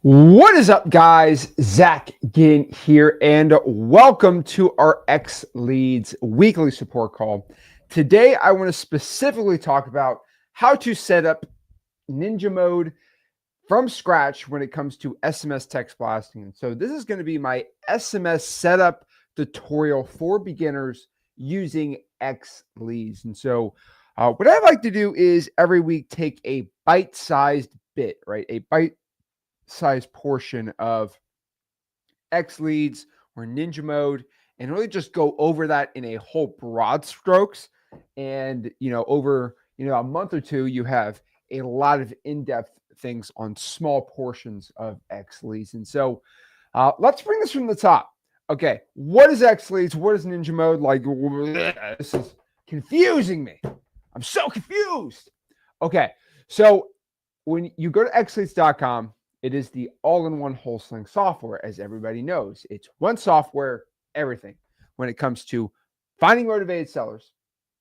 What is up, guys? Zach Ginn here, and welcome to our XLeads weekly support call. Today, I want to specifically talk about how to set up Ninja mode from scratch when it comes to SMS text blasting. And so this is going to be my SMS setup tutorial for beginners using XLeads. And so what I like to do is every week take a bite-sized bit, right? A bite-sized portion of XLeads or Ninja mode and really just go over that in a whole broad strokes. And, over, a month or two, you have a lot of in-depth things on small portions of XLeads. And so let's bring this from the top. Okay, what is XLeads? What is Ninja mode? Like, this is confusing me. I'm so confused. Okay, so when you go to xleads.com, it is the all-in-one wholesaling software, as everybody knows. It's one software, everything. When it comes to finding motivated sellers,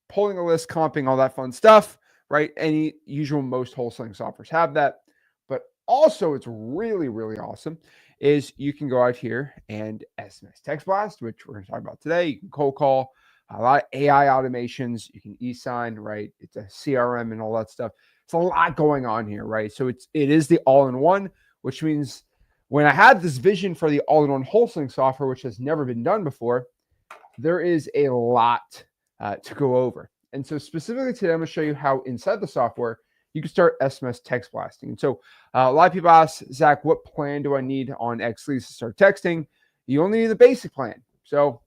pulling a list, comping, all that fun stuff, right? Most wholesaling softwares have that. But also, it's really, really awesome, is you can go out here and SMS text blast, which we're going to talk about today. You can cold call, a lot of AI automations. You can e-sign, right? It's a CRM and all that stuff. It's a lot going on here, right? So it is the all-in-one, which means when I had this vision for the all-in-one wholesaling software, which has never been done before, there is a lot to go over. And so specifically today, I'm going to show you how inside the software, you can start SMS text blasting. And so a lot of people ask, Zach, what plan do I need on XLeads to start texting? You only need the basic plan. So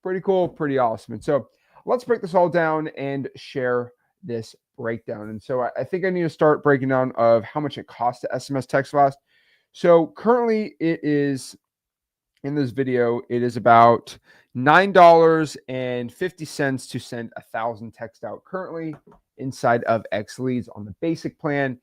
pretty cool, pretty awesome. And so let's break this all down and share this breakdown. And so I think I need to start breaking down of how much it costs to SMS text blast. So currently it is, in this video, it is about $9.50 to send 1,000 text out currently inside of XLeads on the basic plan.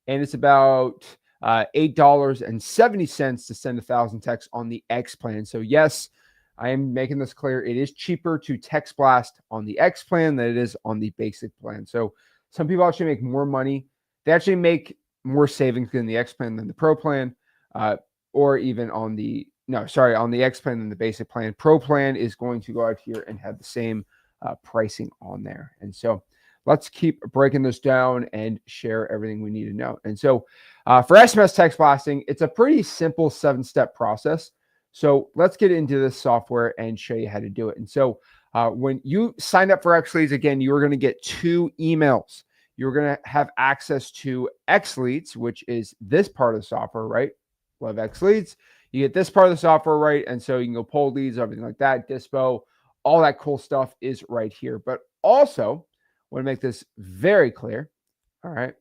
And it's about $8.70 to send 1,000 texts on the X plan. So yes, I am making this clear. It is cheaper to text blast on the X plan than it is on the basic plan. So some people actually make more money. They actually make more savings in the X plan than the Pro plan, or even on the X plan than the basic plan. Pro plan is going to go out here and have the same pricing on there. And so let's keep breaking this down and share everything we need to know. And so for SMS text blasting, it's a pretty simple 7-step process. So let's get into this software and show you how to do it. And so when you sign up for XLeads, again, you're going to get 2 emails. You're going to have access to XLeads, which is this part of the software, right? Love XLeads. You get this part of the software, right? And so you can go pull leads, everything like that, dispo, all that cool stuff is right here. But also, I want to make this very clear. All right,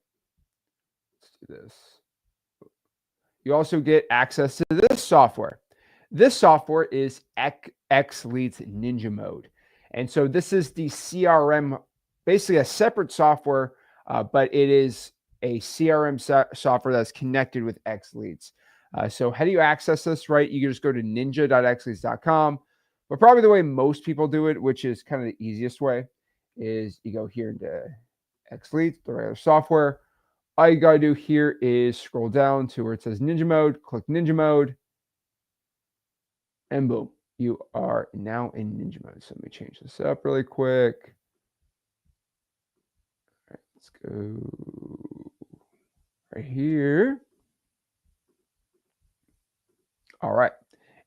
let's do this. You also get access to this software. This software is XLeads Ninja mode. And so this is the CRM, basically a separate software, but it is a CRM software that's connected with XLeads. So how do you access this, right? You can just go to ninja.xleads.com. But probably the way most people do it, which is kind of the easiest way, is you go here into XLeads, the regular software. All you got to do here is scroll down to where it says Ninja mode, click Ninja mode, and boom, you are now in Ninja mode. So let me change this up really quick. All right, let's go right here. All right.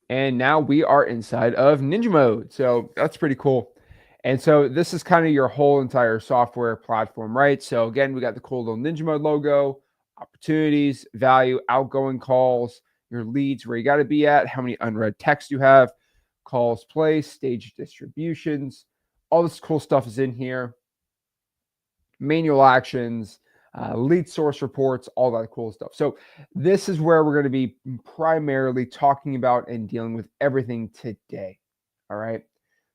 And now we are inside of Ninja mode. So that's pretty cool. And so this is kind of your whole entire software platform, right? So again, we got the cool little Ninja mode logo, opportunities, value, outgoing calls, your leads, where you got to be at, how many unread texts you have, calls placed, stage distributions, all this cool stuff is in here. Manual actions, lead source reports, all that cool stuff. So this is where we're going to be primarily talking about and dealing with everything today. All right.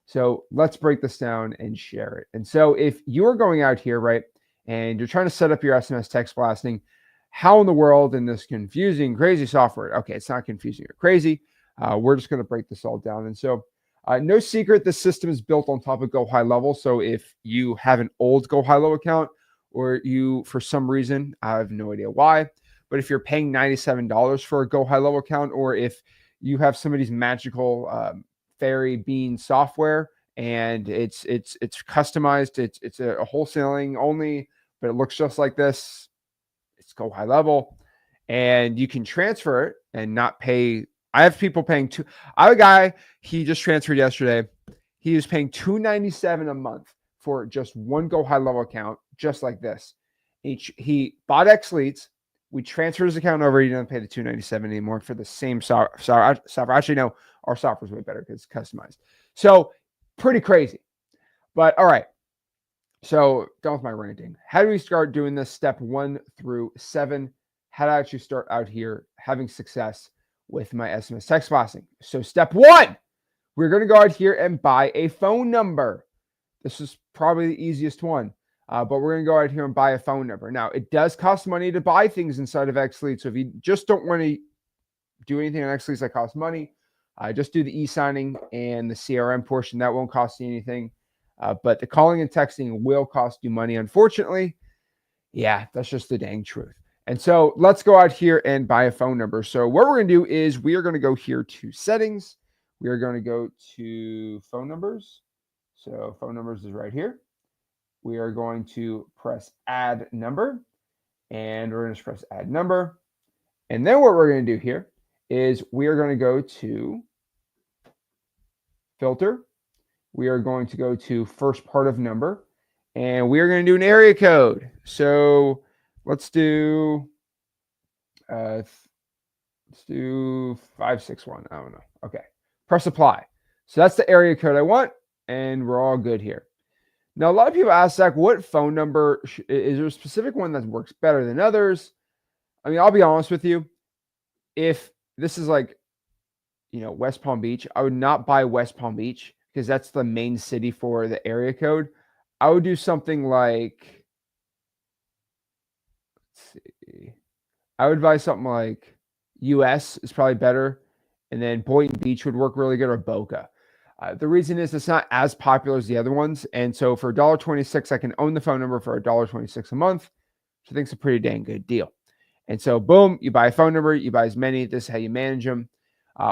So let's break this down and share it. And so if you're going out here, right, and you're trying to set up your SMS text blasting, how in the world in this confusing, crazy software? Okay, it's not confusing or crazy. We're just going to break this all down. And so no secret, this system is built on top of Go High Level. So if you have an old Go High Low account, or you, for some reason, I have no idea why, But if you're paying $97 for a Go High Level account, or if you have somebody's magical fairy bean software and it's customized, it's a wholesaling only, but it looks just like this, it's Go High Level, and you can transfer it and not pay. I have people paying I have a guy, he just transferred yesterday. He was paying $297 a month for just one Go High Level account, just like this. He bought XLeads. We transferred his account over. He didn't pay the $297 anymore for the same software. Actually, no, our software is way better because it's customized. So pretty crazy. But all right. So done with my ranting. How do we start doing this? Step 1 through 7. How to actually start out here having success with my SMS text blasting. So step 1, we're going to go out here and buy a phone number. This is probably the easiest one. But we're going to go out here and buy a phone number. Now, it does cost money to buy things inside of XLeads. So if you just don't want to do anything on XLeads that costs money, just do the e-signing and the CRM portion. That won't cost you anything. But the calling and texting will cost you money, unfortunately. Yeah, that's just the dang truth. And so let's go out here and buy a phone number. So what we're going to do is we are going to go here to settings. We are going to go to phone numbers. So phone numbers is right here. We are going to press add number, and we're going to press add number. And then what we're going to do here is we are going to go to filter. We are going to go to first part of number, and we are going to do an area code. So let's do 561. I don't know. Okay. Press apply. So that's the area code I want, and we're all good here. Now, a lot of people ask, Zach, what phone number is there a specific one that works better than others? I mean, I'll be honest with you. If this is like, West Palm Beach, I would not buy West Palm Beach because that's the main city for the area code. I would do something like, let's see. I would buy something like US is probably better. And then Boynton Beach would work really good, or Boca. The reason is it's not as popular as the other ones. And so for $1.26, I can own the phone number for $1.26 a month, which I think is a pretty dang good deal. And so boom, you buy a phone number, you buy as many. This is how you manage them.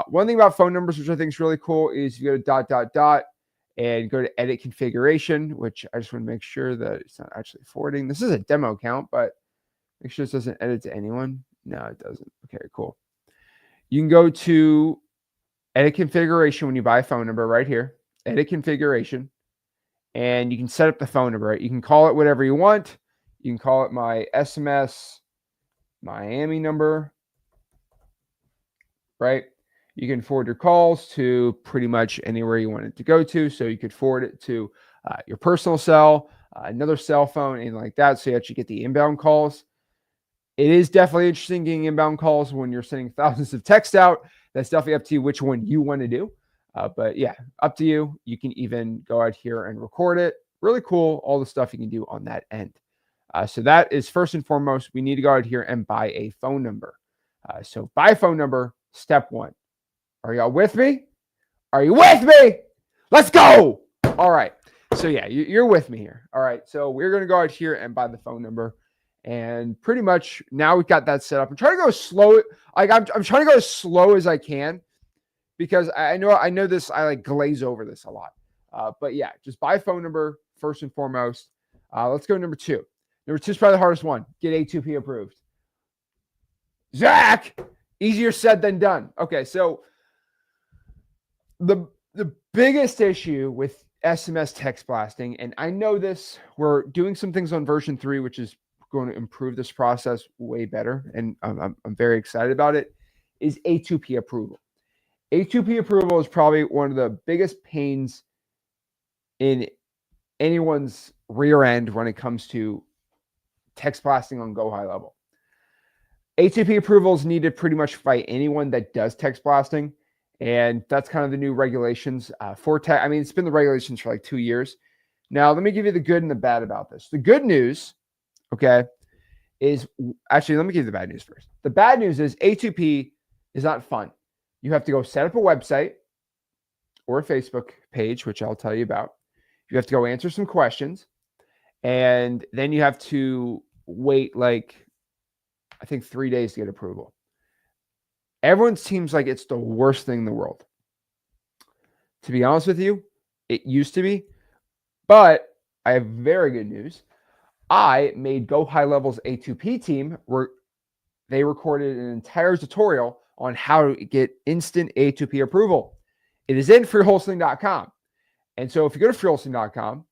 One thing about phone numbers, which I think is really cool, is you go to ... and go to edit configuration, which I just want to make sure that it's not actually forwarding. This is a demo account, but make sure this doesn't edit to anyone. No, it doesn't. Okay, cool. You can go to edit configuration when you buy a phone number right here, edit configuration, and you can set up the phone number. You can call it whatever you want. You can call it my SMS Miami number, right? You can forward your calls to pretty much anywhere you want it to go to. So you could forward it to your personal cell, another cell phone, anything like that. So you actually get the inbound calls. It is definitely interesting getting inbound calls when you're sending thousands of texts out. That's definitely up to you which one you want to do. But yeah, up to you. You can even go out here and record it. Really cool. All the stuff you can do on that end. So that is first and foremost, we need to go out here and buy a phone number. So buy a phone number, step 1. Are y'all with me? Are you with me? Let's go. All right. So yeah, you're with me here. All right. So we're going to go out here and buy the phone number. And pretty much now we've got that set up. I'm trying to go slow. Like I'm trying to go as slow as I can because I know this. I like glaze over this a lot. But yeah, just buy a phone number first and foremost. Let's go to number 2. Number 2 is probably the hardest one. Get A2P approved. Zach, easier said than done. Okay, so the biggest issue with SMS text blasting, and I know this, we're doing some things on version 3, which is going to improve this process way better, and I'm very excited about it, is A2P approval. A2P approval is probably one of the biggest pains in anyone's rear end when it comes to text blasting on Go High Level. A2P approval is needed pretty much by anyone that does text blasting, and that's kind of the new regulations for text. I mean, it's been the regulations for like 2 years. Now, let me give you the good and the bad about this. The good news, okay, is actually, let me give you the bad news first. The bad news is A2P is not fun. You have to go set up a website or a Facebook page, which I'll tell you about. You have to go answer some questions, and then you have to wait like, I think 3 days to get approval. Everyone seems like it's the worst thing in the world. To be honest with you, it used to be, but I have very good news. I made Go High Level's A2P team where they recorded an entire tutorial on how to get instant A2P approval. It is in freehosting.com. And so if you go to freehosting.com,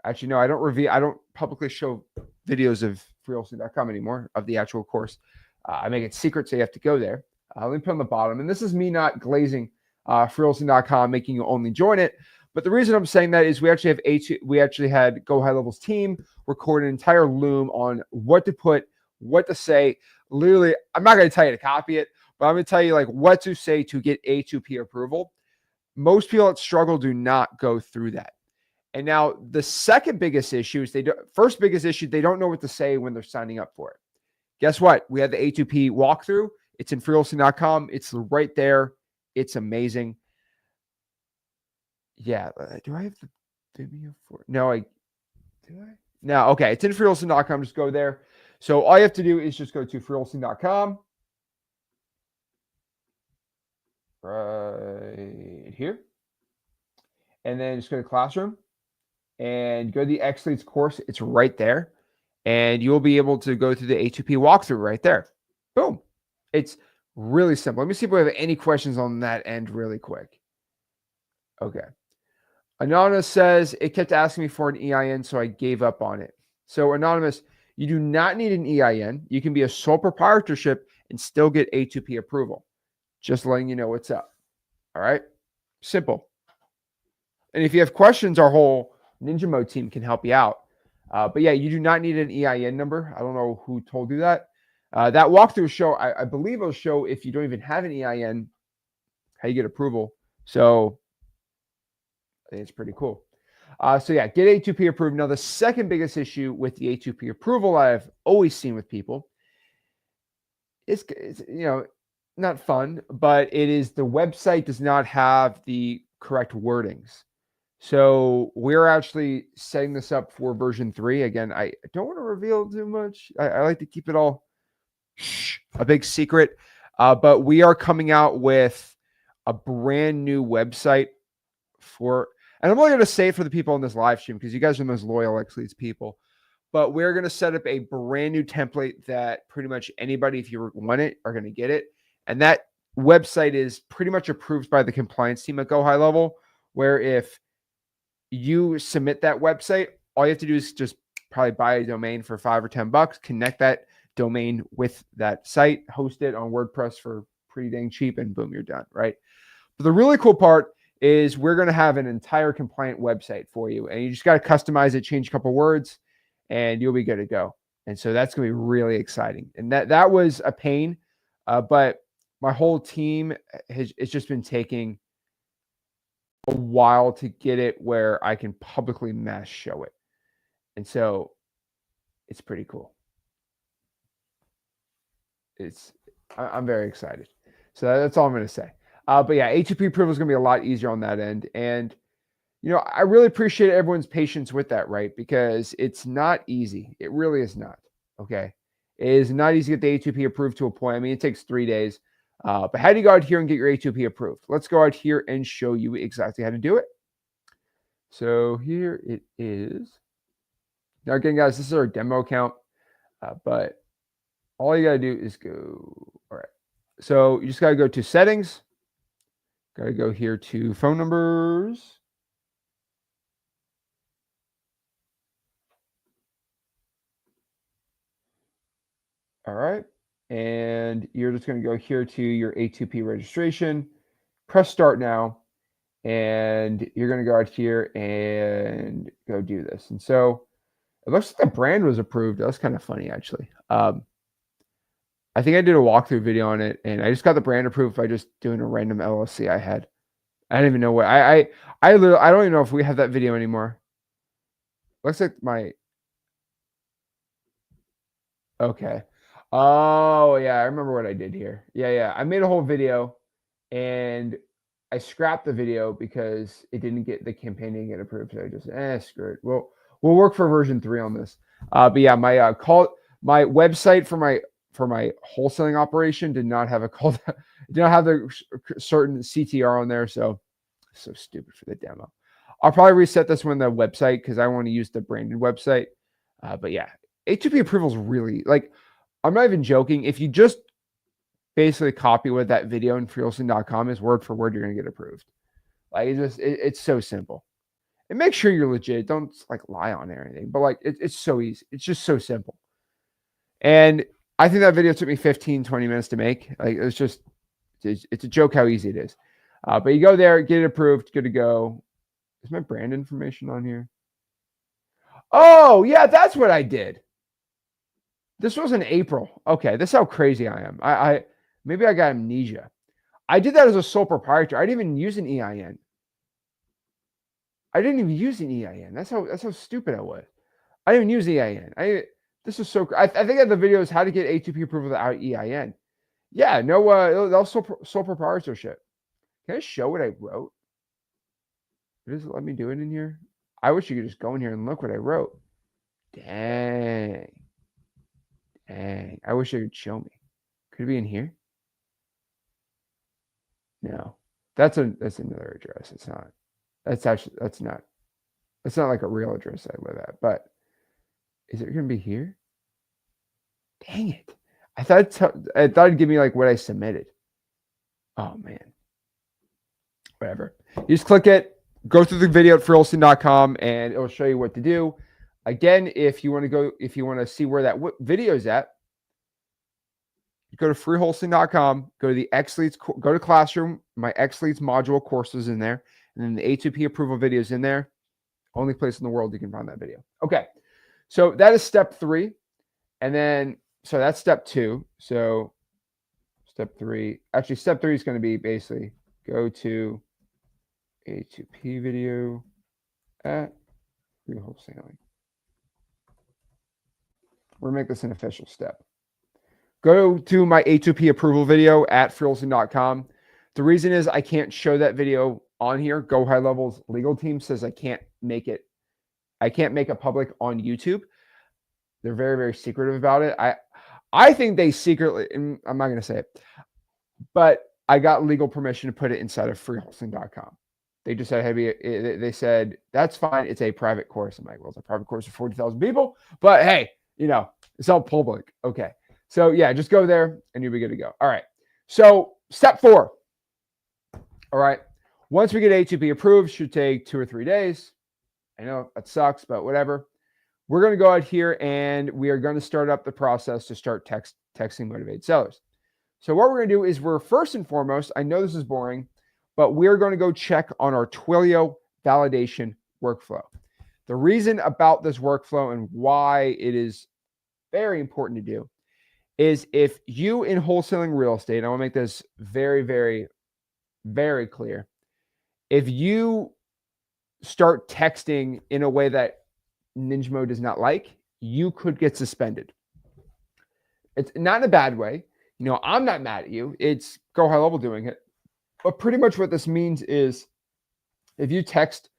actually, no, I don't publicly show videos of freehosting.com anymore of the actual course. I make it secret, so you have to go there. Let me put on the bottom. And this is me not glazing freehosting.com, making you only join it. But the reason I'm saying that is we actually had Go High Level's team record an entire loom on what to put, what to say. Literally, I'm not going to tell you to copy it, but I'm going to tell you like what to say to get A2P approval. Most people that struggle do not go through that. And now the second biggest issue is they don't know what to say when they're signing up for it. Guess what? We had the A2P walkthrough. It's in freehosting.com. It's right there. It's amazing. Yeah. Do I have the video for it? No, do I? No. Okay. It's in freehosting.com. Just go there. So all you have to do is just go to freehosting.com. Right here. And then just go to Classroom and go to the XLeads course. It's right there. And you'll be able to go through the A2P walkthrough right there. Boom. It's really simple. Let me see if we have any questions on that end really quick. Okay. Anonymous says, it kept asking me for an EIN, so I gave up on it. So Anonymous, you do not need an EIN. You can be a sole proprietorship and still get A2P approval. Just letting you know what's up. All right. Simple. And if you have questions, our whole Ninja Mode team can help you out. But yeah, you do not need an EIN number. I don't know who told you that. That walkthrough show, I believe it'll show if you don't even have an EIN, how you get approval. So I think it's pretty cool. So yeah, get A2P approved. Now, the second biggest issue with the A2P approval I've always seen with people is not fun, but it is the website does not have the correct wordings. So we're actually setting this up for version 3. Again, I don't want to reveal too much. I like to keep it all a big secret. But we are coming out with a brand new website and I'm only going to say it for the people in this live stream because you guys are the most loyal XLeads people. But we're going to set up a brand new template that pretty much anybody, if you want it, are going to get it. And that website is pretty much approved by the compliance team at Go High Level, where if you submit that website, all you have to do is just probably buy a domain for $5 or $10, connect that domain with that site, host it on WordPress for pretty dang cheap, and boom, you're done, right? But the really cool part is we're going to have an entire compliant website for you, and you just got to customize it, change a couple words, and you'll be good to go. And so that's going to be really exciting. And that was a pain, but my whole team it's just been taking a while to get it where I can publicly mass show it. And so it's pretty cool. I'm very excited. So that's all I'm going to say. But yeah, A2P approval is going to be a lot easier on that end. And, I really appreciate everyone's patience with that, right? Because it's not easy. It really is not. Okay. It is not easy to get the A2P approved to a point. I mean, it takes 3 days. But how do you go out here and get your A2P approved? Let's go out here and show you exactly how to do it. So here it is. Now again, guys, this is our demo account, but all you got to do is go. All right. So you just got to go to settings. Got to go here to phone numbers. All right. And you're just going to go here to your A2P registration, press start now, and you're going to go out here and go do this. And so it looks like the brand was approved. That was kind of funny, actually. I think I did a walkthrough video on it, and I just got the brand approved by just doing a random LLC I had. I don't even know what I don't even know if we have that video anymore. Looks like okay. Oh yeah, I remember what I did here. Yeah. I made a whole video and I scrapped the video because it didn't get the campaign didn't get approved. So I just screw it. We'll work for version 3 on this. But yeah, my website for my for my wholesaling operation did not have a call. Did not have the certain CTR on there. So stupid for the demo. I'll probably reset this one, the website, because I want to use the branded website. But yeah, A2P approval is really, like, I'm not even joking. If you just basically copy what that video in freehosting.com is word for word, you're going to get approved. Like, it's so simple. And make sure you're legit. Don't like lie on it or anything. But like, it's so easy. It's just so simple. And I think that video took me 15, 20 minutes to make. Like, it's a joke how easy it is. But you go there, get it approved, good to go. Is my brand information on here? Oh, yeah, that's what I did. This was in April. Okay, this is how crazy I am. I maybe I got amnesia. I did that as a sole proprietor. I didn't even use an EIN. That's how stupid I was. I didn't even use EIN. This is so. I think the video is how to get A2P approval without EIN. Yeah, no, that's sole proprietorship. Can I show what I wrote? Does it let me do it in here? I wish you could just go in here and look what I wrote. Dang. I wish it could show me. Could it be in here? No. That's another address. It's not. That's not like a real address I live at. But is it going to be here? Dang it. I thought it'd give me like what I submitted. Oh man. Whatever. You just click it, go through the video at freehosting.com, and it'll show you what to do. Again, if you want to see where that video is at, you go to freehosting.com, go to the XLeads, go to Classroom, my XLeads module course is in there, and then the A2P approval video is in there. Only place in the world you can find that video. Okay. So that is step 3. And then, so that's step 2. So step 3, actually step 3 is going to be basically go to A2P video at free wholesaling. We're going to make this an official step. Go to my A2P approval video at freehosting.com. The reason is I can't show that video on here. Go High Level's legal team says I can't make it public on YouTube. They're very, very secretive about it. I think they secretly, and I'm not going to say it, but I got legal permission to put it inside of freehosting.com. They just said, hey, they said, that's fine. It's a private course. I'm like, well, it's a private course for 40,000 people, but hey, it's all public. Okay. So yeah, just go there and you'll be good to go. All right. So step 4. All right. Once we get A2P approved, should take 2 or 3 days. I know that sucks, but whatever. We're going to go out here and we are going to start up the process to start texting motivated sellers. So what we're going to do is we're first and foremost, I know this is boring, but we're going to go check on our Twilio validation workflow. The reason about this workflow and why it is very important to do is if you in wholesaling real estate, I want to make this very, very, very clear. If you start texting in a way that Ninja Mode does not like, you could get suspended. It's not in a bad way. I'm not mad at you. It's Go High Level doing it. But pretty much what this means is if you text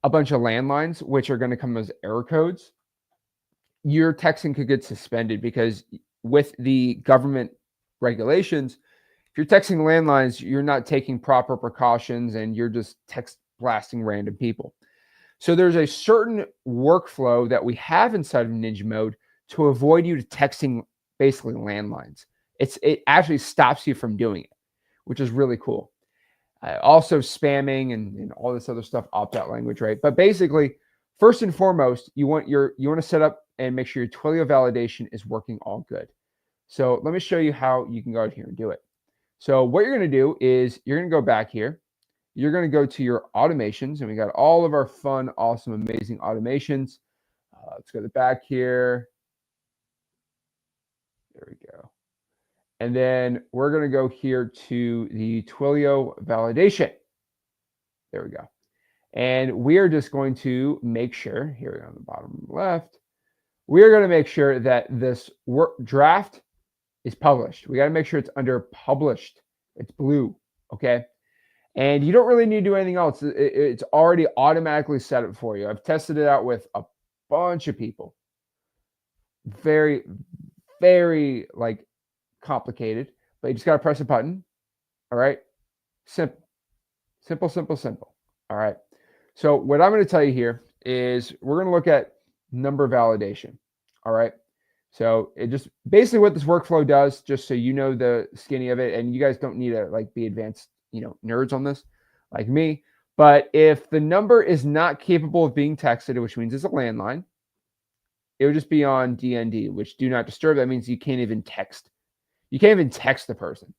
a bunch of landlines, which are going to come as error codes, your texting could get suspended because with the government regulations, if you're texting landlines, you're not taking proper precautions and you're just text blasting random people. So there's a certain workflow that we have inside of Ninja Mode to avoid you texting basically landlines. It actually stops you from doing it, which is really cool. Also spamming and all this other stuff, opt-out language, right? But basically, first and foremost, you want to set up and make sure your Twilio validation is working all good. So let me show you how you can go out here and do it. So what you're going to do is you're going to go back here. You're going to go to your automations, and we got all of our fun, awesome, amazing automations. Let's go to the back here. There we go. And then we're going to go here to the Twilio validation. There we go. And we are just going to make sure, here on the bottom left, we are going to make sure that this draft is published. We got to make sure it's under published. It's blue, okay? And you don't really need to do anything else. It's already automatically set up for you. I've tested it out with a bunch of people. Very, very complicated, but you just got to press a button. All right. Simple, simple, simple, simple. All right. So what I'm going to tell you here is we're going to look at number validation. All right. So it just basically what this workflow does, just so you know the skinny of it, and you guys don't need to like be advanced, nerds on this like me. But if the number is not capable of being texted, which means it's a landline, it would just be on DND, which do not disturb. That means you can't even text. You can't even text the person.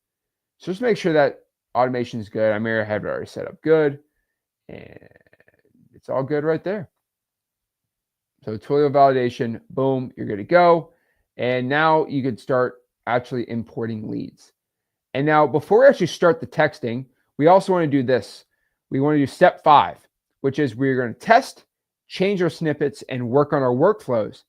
So just make sure that automation is good. I may have it already set up good, and it's all good right there. So Twilio validation, boom, you're good to go. And now you could start actually importing leads. And now before we actually start the texting, we also want to do this. We want to do step 5, which is we're going to test, change our snippets, and work on our workflows.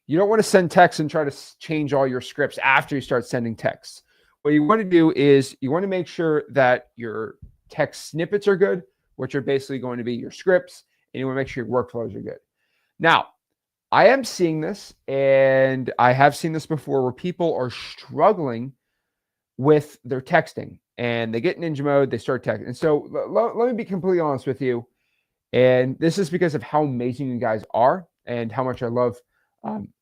You don't want to send texts and try to change all your scripts after you start sending texts. What you want to do is you want to make sure that your text snippets are good, which are basically going to be your scripts, and you want to make sure your workflows are good. Now, I am seeing this, and I have seen this before, where people are struggling with their texting, and they get in ninja mode, they start texting. And so let me be completely honest with you, and this is because of how amazing you guys are and how much I love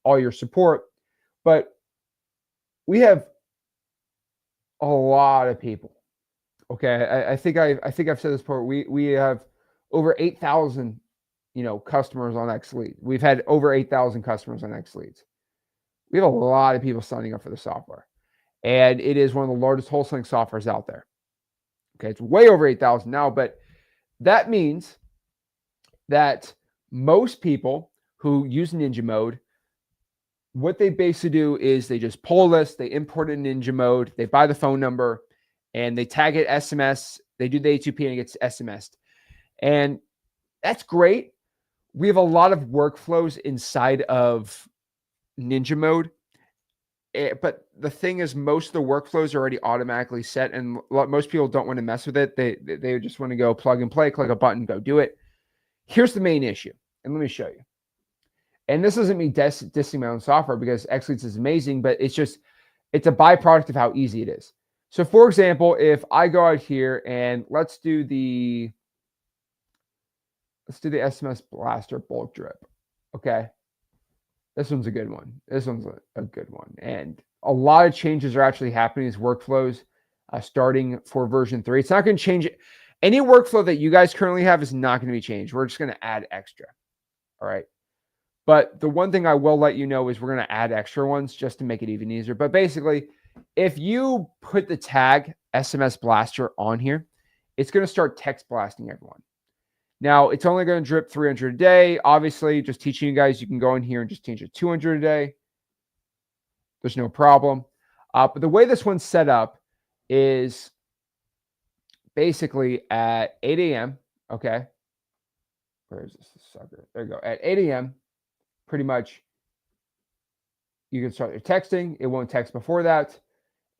all your support. But we have a lot of people. Okay, I think I've said this before. We have over 8,000 customers on XLeads. We've had over 8,000 customers on XLeads. We have a lot of people signing up for the software, and it is one of the largest wholesaling softwares out there. Okay, it's way over 8,000 now, but that means that most people who use Ninja mode, what they basically do is they just pull a list, they import it in Ninja mode, they buy the phone number, and they tag it SMS. They do the A2P and it gets SMS'd. And that's great. We have a lot of workflows inside of Ninja mode. But the thing is, most of the workflows are already automatically set, and most people don't want to mess with it. They just want to go plug and play, click a button, go do it. Here's the main issue, and let me show you. And this isn't me dissing my own software, because XLeads is amazing, but it's a byproduct of how easy it is. So for example, if I go out here and let's do the SMS Blaster bulk drip. Okay. This one's a good one. This one's a good one. And a lot of changes are actually happening as workflows starting for version 3. It's not going to change it. Any workflow that you guys currently have is not going to be changed. We're just going to add extra. All right. But the one thing I will let you know is we're going to add extra ones just to make it even easier. But basically, if you put the tag SMS Blaster on here, it's going to start text blasting everyone. Now, it's only going to drip 300 a day. Obviously, just teaching you guys, you can go in here and just change it 200 a day. There's no problem. But the way this one's set up is basically at 8 a.m., okay? Where is this sucker? There you go. At 8 a.m., pretty much, you can start your texting. It won't text before that.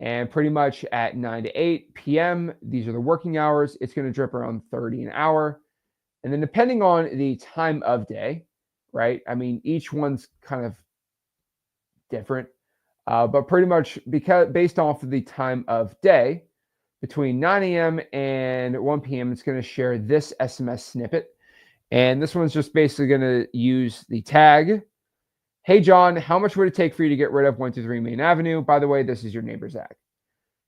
And pretty much at 9 to 8 p.m., these are the working hours. It's going to drip around 30 an hour. And then depending on the time of day, right? I mean, each one's kind of different. But pretty much based off of the time of day, between 9 a.m. and 1 p.m., it's going to share this SMS snippet. And this one's just basically going to use the tag. Hey, John, how much would it take for you to get rid of 123 Main Avenue? By the way, this is your neighbor, Zach.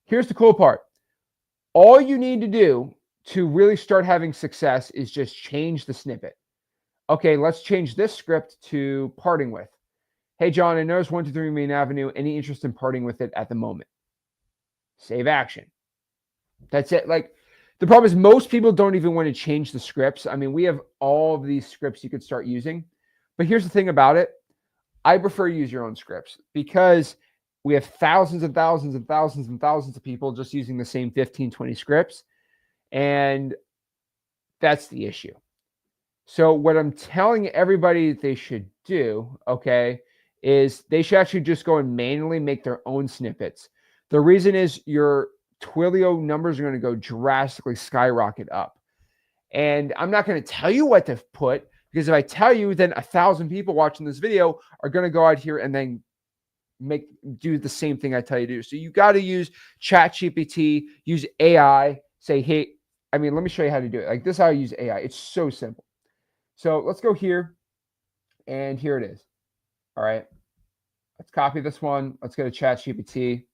Here's the cool part. All you need to do to really start having success is just change the snippet. Okay, let's change this script to parting with. Hey, John, I noticed 123 Main Avenue. Any interest in parting with it at the moment? Save action. That's it. Like, the problem is most people don't even want to change the scripts. I mean, we have all of these scripts you could start using. But here's the thing about it. I prefer to use your own scripts because we have thousands and thousands and thousands and thousands of people just using the same 15, 20 scripts. And that's the issue. So what I'm telling everybody they should do, okay, is they should actually just go and manually make their own snippets. The reason is your Twilio numbers are going to go drastically skyrocket up. And I'm not going to tell you what to put, because if I tell you, then 1,000 people watching this video are going to go out here and then do the same thing I tell you to do. So you got to use ChatGPT, use AI, say, hey, I mean, let me show you how to do it. Like this is how I use AI. It's so simple. So let's go here, and here it is. All right. Let's copy this one. Let's go to ChatGPT.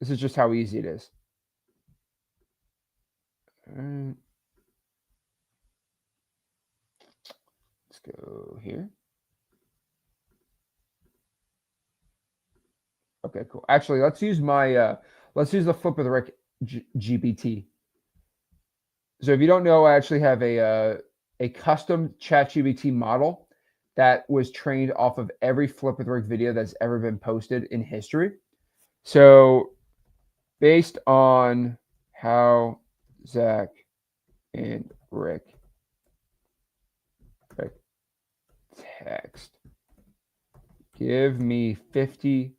This is just how easy it is. All right. Let's go here. Okay, cool. Actually, let's use let's use the Flip with Rick GPT. So if you don't know, I actually have a custom ChatGPT model that was trained off of every Flip with Rick video that's ever been posted in history. So based on how Zach and Rick text, give me 50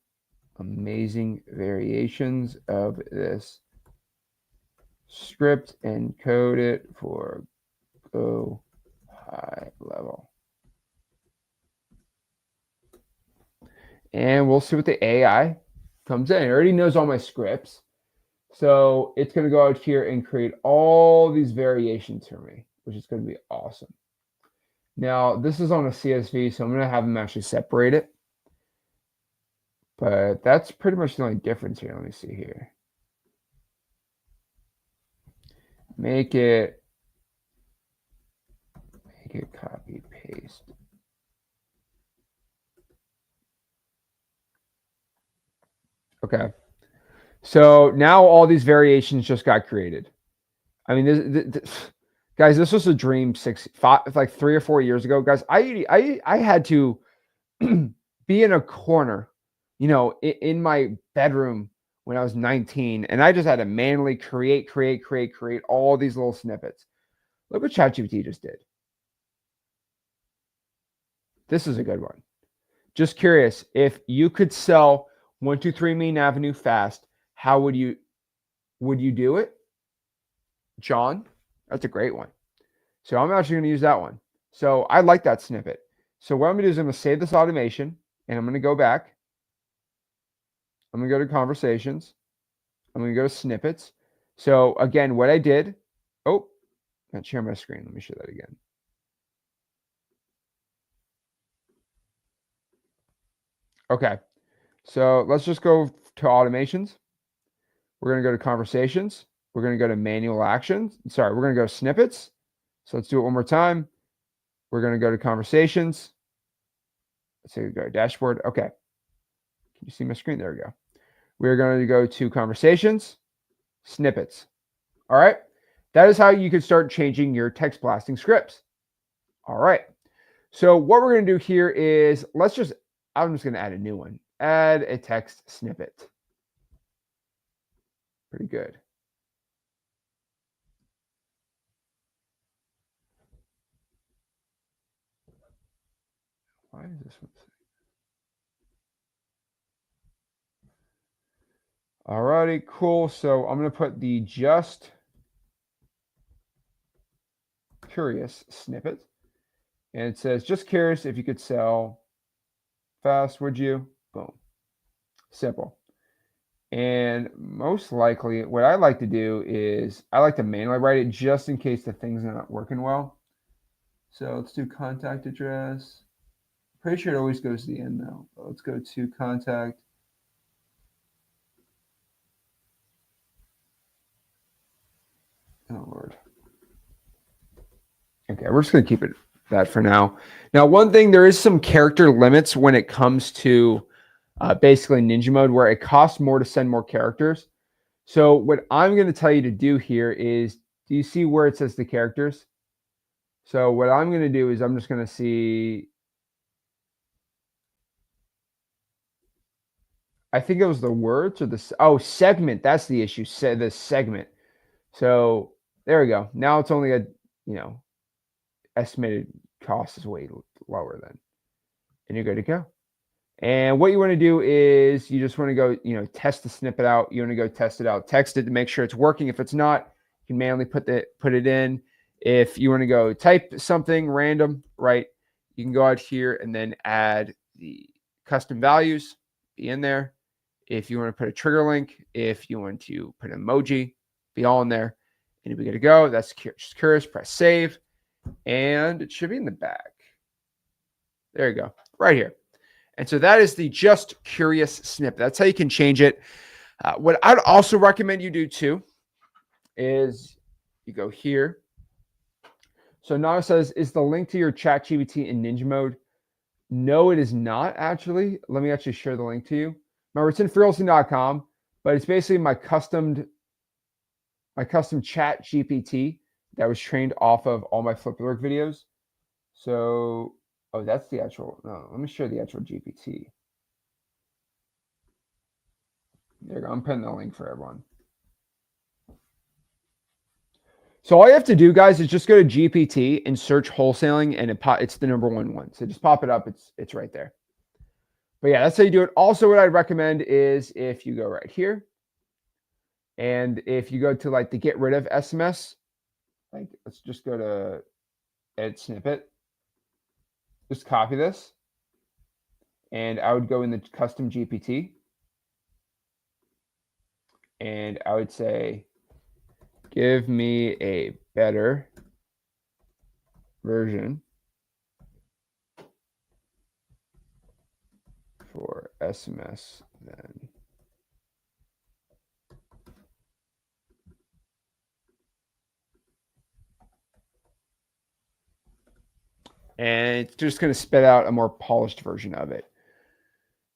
amazing variations of this script and code it for go high level. And we'll see what the AI comes in. It already knows all my scripts. So it's going to go out here and create all these variations for me, which is going to be awesome. Now, this is on a CSV, so I'm going to have them actually separate it. But that's pretty much the only difference here. Let me see here. Make it copy paste. Okay. So now all these variations just got created. I mean, guys, this was a dream 3 or 4 years ago, guys. I had to be in a corner, you know, in my bedroom when I was 19, and I just had to manually create all these little snippets. Look what ChatGPT just did. This is a good one. Just curious, if you could sell 123 Main Avenue fast, how would you do it? John, that's a great one. So I'm actually going to use that one. So I like that snippet. So what I'm going to do is I'm going to save this automation, and I'm going to go back. I'm going to go to conversations. I'm going to go to snippets. So again, what I did, oh, I can't share my screen. Let me show that again. Okay. So let's just go to automations. We're going to go to conversations. We're going to go to manual actions. Sorry, we're going to go to snippets. So let's do it one more time. We're going to go to conversations. Let's say we go to dashboard. Okay. Can you see my screen? There we go. We're going to go to conversations, snippets. All right. That is how you can start changing your text blasting scripts. All right. So what we're going to do here is I'm just going to add a new one. Add a text snippet. Pretty good. Why is this one? All righty, cool. So I'm going to put the just curious snippet. And it says, just curious if you could sell fast, would you? Boom. Simple. And most likely, what I like to do is I like to manually write it just in case the thing's not working well. So let's do contact address. Pretty sure it always goes to the end though. Let's go to contact. Oh Lord. Okay, we're just gonna keep it that for now. Now, one thing, there is some character limits when it comes to basically Ninja mode, where it costs more to send more characters. So what I'm going to tell you to do here is, do you see where it says the characters? So what I'm going to do is I'm just going to see, I think it was the words or segment. That's the issue. The segment. So there we go. Now it's only a, estimated cost is way lower then, and you're good to go. And what you want to do is you just want to go, test the snippet out. You want to go test it out, text it to make sure it's working. If it's not, you can manually put it in. If you want to go type something random, right, you can go out here and then add the custom values, be in there. If you want to put a trigger link, if you want to put an emoji, be all in there. And you'll be good to go. That's just curious. Press save. And it should be in the back. There you go. Right here. And so that is the just curious snippet. That's how you can change it. What I'd also recommend you do too is you go here. So now it says, is the link to your ChatGPT in Ninja mode? No, it is not actually. Let me actually share the link to you. Remember, it's in freelancing.com, but it's basically my custom chat GPT that was trained off of all my flip work videos. So, oh, that's the actual, no, let me share the actual GPT. There you go. I'm putting the link for everyone. So all you have to do, guys, is just go to GPT and search wholesaling, and it's the #1 one. So just pop it up. It's right there. But yeah, that's how you do it. Also, what I'd recommend is if you go right here, and if you go to like the get rid of SMS, like let's just go to edit snippet. Just copy this, and I would go in the custom GPT, and I would say, give me a better version for SMS then. And it's just going to spit out a more polished version of it.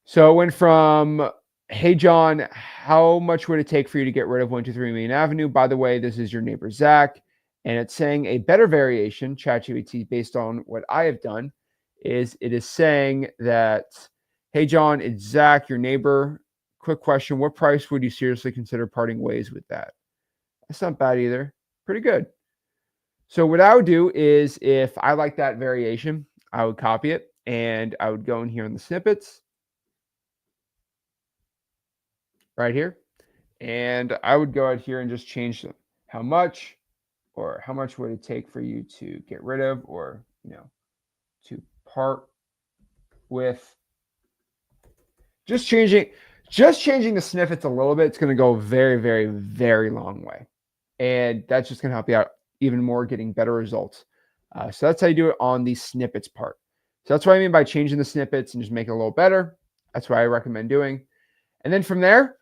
So it went from, hey, John, how much would it take for you to get rid of 123 Main Avenue? By the way, this is your neighbor, Zach. And it's saying a better variation, ChatGPT, based on what I have done, is it is saying that, hey, John, it's Zach, your neighbor. Quick question. What price would you seriously consider parting ways with that? That's not bad either. Pretty good. So what I would do is if I like that variation, I would copy it and I would go in here in the snippets right here. And I would go out here and just change them. How much, or how much would it take for you to get rid of, or, to part with. Just changing the snippets a little bit. It's going to go a very, very, very long way. And that's just going to help you out even more, getting better results. So that's how you do it on the snippets part. So that's what I mean by changing the snippets and just make it a little better. That's what I recommend doing. And then from there,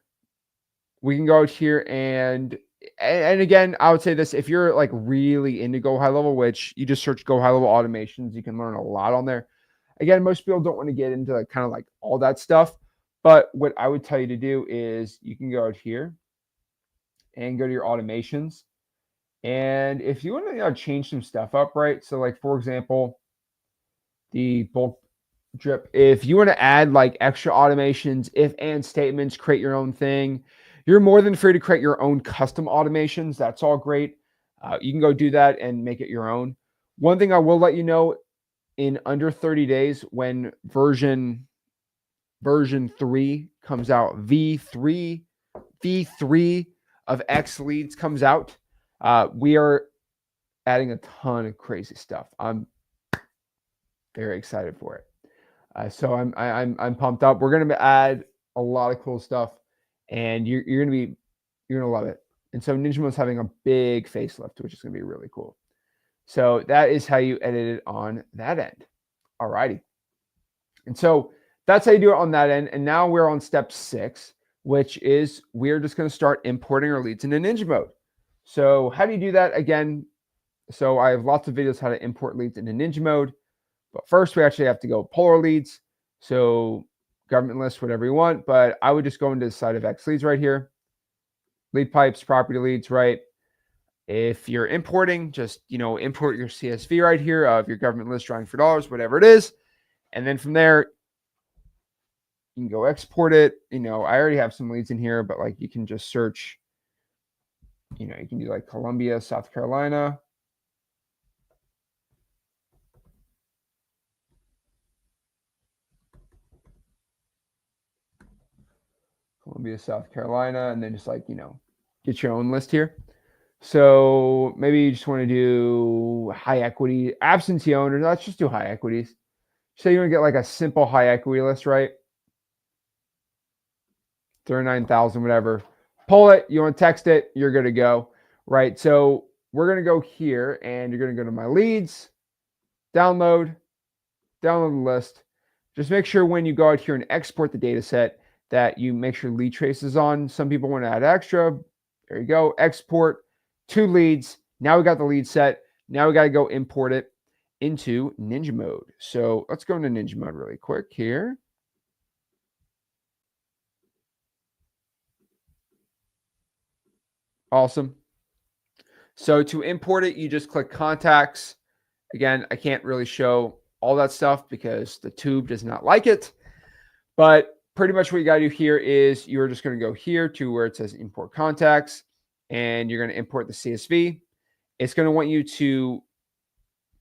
we can go out here and again, I would say this, if you're like really into Go High Level, which you just search Go High Level automations, you can learn a lot on there. Again, most people don't want to get into kind of like all that stuff. But what I would tell you to do is you can go out here and go to your automations. And if you want to change some stuff up, right? So like, for example, the bulk drip, if you want to add like extra automations, if and statements, create your own thing, you're more than free to create your own custom automations. That's all great. You can go do that and make it your own. One thing I will let you know, in under 30 days, when version 3 comes out, V3 of XLeads comes out, we are adding a ton of crazy stuff. I'm very excited for it. So I'm pumped up. We're going to add a lot of cool stuff, and you're going to love it. And so Ninjamo's having a big facelift, which is going to be really cool. So that is how you edit it on that end. All righty. And so that's how you do it on that end. And now we're on step 6, which is we're just going to start importing our leads into Ninja mode. So how do you do that? Again, so I have lots of videos how to import leads into Ninja mode. But first, we actually have to go pull our leads. So government list, whatever you want. But I would just go into the side of XLeads right here. Lead pipes, property leads, right? If you're importing, just, import your CSV right here of your government list drawing for dollars, whatever it is. And then from there, you can go export it. I already have some leads in here, but like you can just search, you can do like Columbia, South Carolina. Columbia, South Carolina, and then just like, get your own list here. So maybe you just want to do high equity, absentee owners. Let's just do high equities. Say you want to get like a simple high equity list, right? 39,000, whatever. Pull it. You want to text it. You're good to go, right? So we're going to go here and you're going to go to my leads, download the list. Just make sure when you go out here and export the data set that you make sure lead trace is on. Some people want to add extra. There you go. Export 2 leads. Now we got the lead set. Now we got to go import it into Ninja mode. So let's go into Ninja mode really quick here. Awesome. So to import it, you just click contacts. Again, I can't really show all that stuff because the tube does not like it. But pretty much what you got to do here is you're just going to go here to where it says import contacts, and you're going to import the CSV. It's going to want you to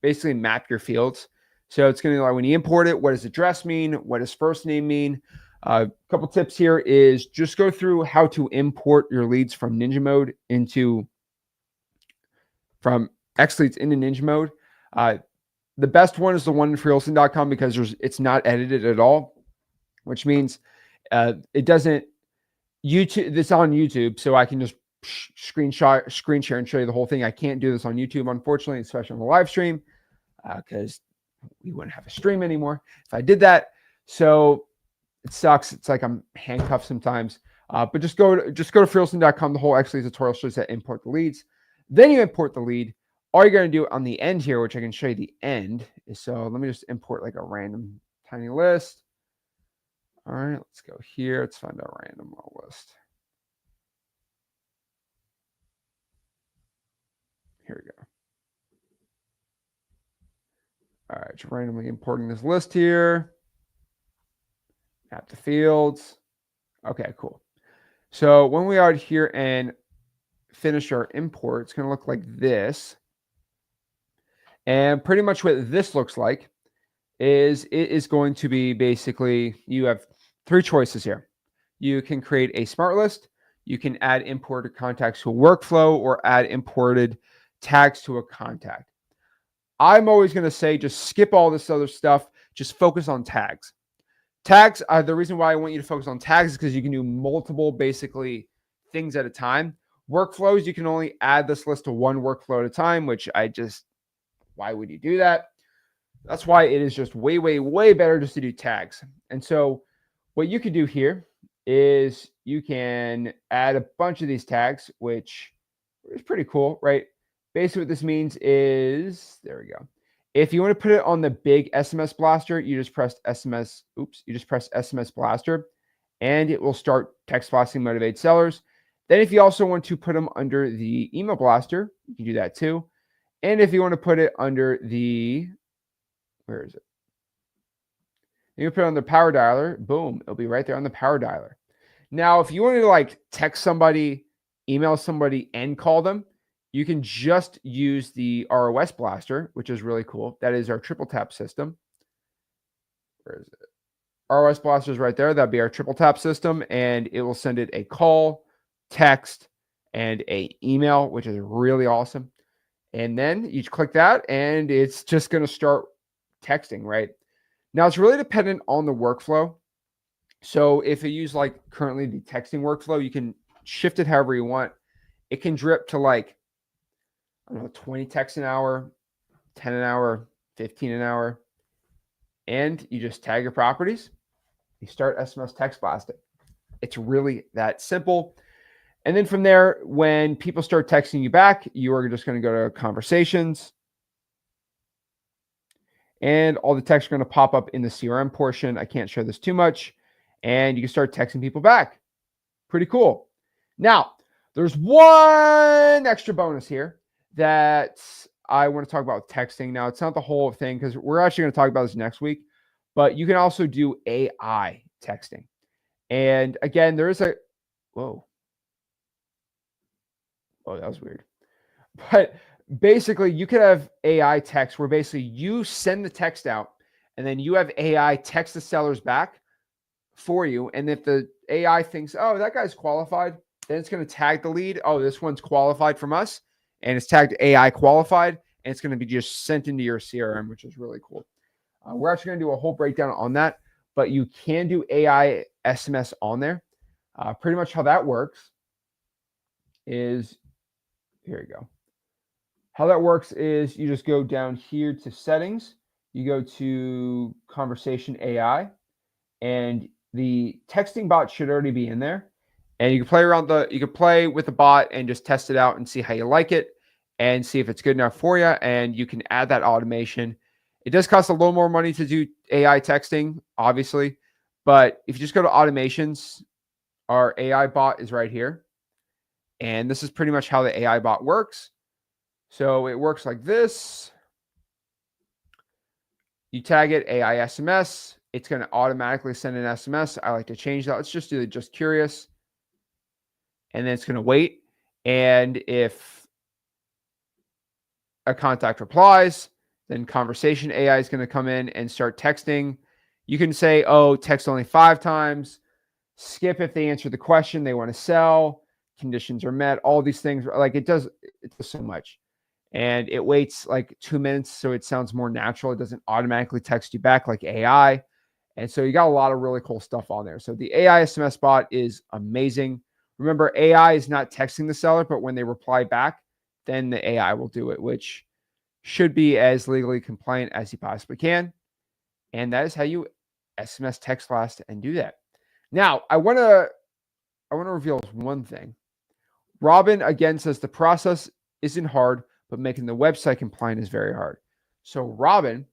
basically map your fields. So it's going to, like, when you import it, what does address mean? What does first name mean? A couple tips here is just go through how to import your leads from Ninja mode from XLeads into Ninja mode. The best one is the one in freeholston.com because it's not edited at all, which means it doesn't YouTube. This on YouTube, so I can just screen share and show you the whole thing. I can't do this on YouTube, unfortunately, especially on the live stream, because we wouldn't have a stream anymore if I did that. So it sucks. It's like I'm handcuffed sometimes. But just go to freeholston.com. The whole XLeads tutorial shows that import the leads. Then you import the lead. All you're going to do on the end here, which I can show you the end, is so let me just import like a random tiny list. All right, let's go here. Let's find a random list. Here we go. All right, just randomly importing this list here. Map the fields. Okay, cool. So when we are here and finish our import, it's going to look like this. And pretty much what this looks like is it is going to be basically, you have 3 choices here. You can create a smart list. You can add imported contacts to a workflow or add imported tags to a contact. I'm always going to say just skip all this other stuff. Just focus on tags. Tags, the reason why I want you to focus on tags is because you can do multiple basically things at a time. Workflows, you can only add this list to one workflow at a time, which why would you do that? That's why it is just way, way, way better just to do tags. And so what you can do here is you can add a bunch of these tags, which is pretty cool, right? Basically what this means is, there we go. If you want to put it on the big SMS blaster, you just press SMS blaster, and it will start text blasting motivated sellers. Then if you also want to put them under the email blaster, you can do that too. And if you want to put it under the, where is it? You can put it on the power dialer, boom, it'll be right there on the power dialer. Now, if you want to like text somebody, email somebody, and call them, you can just use the ROS blaster, which is really cool. That is our triple tap system. Where is it? ROS blaster is right there. That'd be our triple tap system, and it will send it a call, text, and an email, which is really awesome. And then you click that, and it's just going to start texting, right? Now, it's really dependent on the workflow. So if you use like currently the texting workflow, you can shift it however you want. It can drip to like, I don't know, 20 texts an hour, 10 an hour, 15 an hour. And you just tag your properties. You start SMS text blasting. It's really that simple. And then from there, when people start texting you back, you are just going to go to conversations. And all the texts are going to pop up in the CRM portion. I can't share this too much. And you can start texting people back. Pretty cool. Now, there's one extra bonus here that I want to talk about with texting. Now, it's not the whole thing because we're actually going to talk about this next week. But you can also do AI texting. And again, there is a... Whoa. Oh, that was weird. But basically, you could have AI text where basically you send the text out and then you have AI text the sellers back for you. And if the AI thinks, oh, that guy's qualified, then it's going to tag the lead. Oh, this one's qualified from us. And it's tagged AI qualified. And it's going to be just sent into your CRM, which is really cool. We're actually going to do a whole breakdown on that, but you can do AI SMS on there. Pretty much how that works is, here you go. How that works is you just go down here to settings, you go to conversation AI, and the texting bot should already be in there. And you can play with the bot and just test it out and see how you like it and see if it's good enough for you. And you can add that automation. It does cost a little more money to do AI texting, obviously, but if you just go to automations, our AI bot is right here. And this is pretty much how the AI bot works. So it works like this. You tag it AI SMS. It's going to automatically send an SMS. I like to change that. Let's just do the just curious. And then it's going to wait. And if a contact replies, then conversation AI is going to come in and start texting. You can say, oh, text only 5 times. Skip if they answer the question they want to sell. Conditions are met. All these things. Like it does so much. And it waits like 2 minutes, so it sounds more natural. It doesn't automatically text you back like AI. And so you got a lot of really cool stuff on there. So the AI SMS bot is amazing. Remember, AI is not texting the seller, but when they reply back, then the AI will do it, which should be as legally compliant as you possibly can. And that is how you SMS text blast and do that. Now, I want to reveal one thing. Robin again says the process isn't hard, but making the website compliant is very hard. So Robin,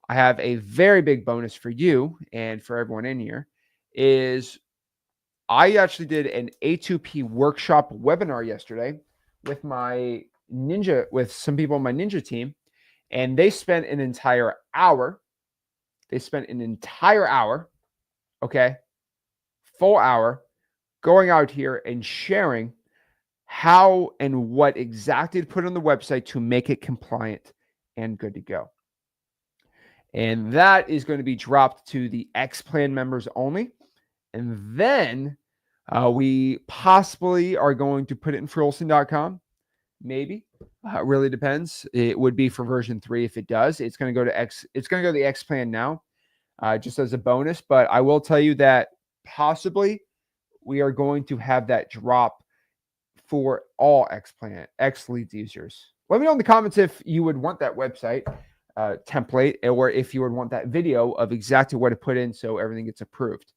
I have a very big bonus for you and for everyone in here is I actually did an A2P workshop webinar yesterday with with some people on my Ninja team, and they spent an entire hour. Okay, full hour, going out here and sharing how and what exactly to put on the website to make it compliant and good to go. And that is going to be dropped to the X Plan members only. And then we possibly are going to put it in freeolson.com. Maybe. It really depends. It would be for version 3 if it does. It's going to go to the X Plan now, just as a bonus. But I will tell you that possibly we are going to have that drop for all XLeads users. Let me know in the comments if you would want that website template, or if you would want that video of exactly what to put in so everything gets approved.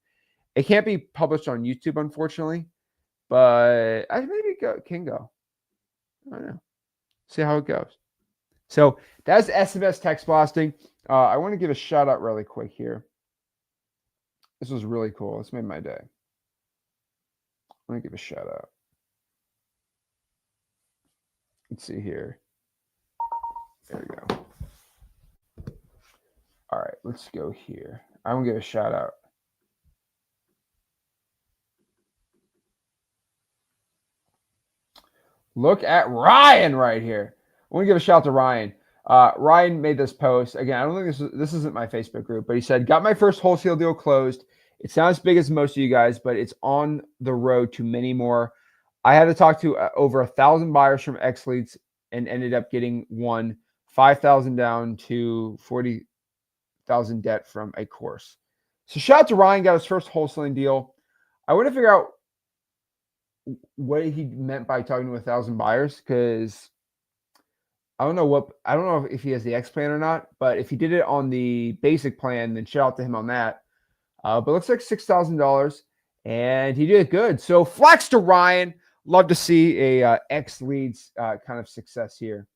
It can't be published on YouTube, unfortunately, but I maybe can go. I don't know. See how it goes. So that's SMS text blasting. I want to give a shout out really quick here. This was really cool. This made my day. I want to give a shout out. Let's see here. There we go. All right, let's go here. I'm going to give a shout out. Look at Ryan right here. I want to give a shout out to Ryan. Ryan made this post. Again, I don't think this isn't my Facebook group, but he said, got my first wholesale deal closed. It's not as big as most of you guys, but it's on the road to many more. I had to talk to over 1,000 buyers from XLeads and ended up getting 5,000 down to 40,000 debt from a course. So shout out to Ryan, got his first wholesaling deal. I want to figure out what he meant by talking to 1,000 buyers, because I don't know if he has the X plan or not, but if he did it on the basic plan, then shout out to him on that. But it looks like $6,000, and he did good. So flex to Ryan. Love to see a XLeads kind of success here.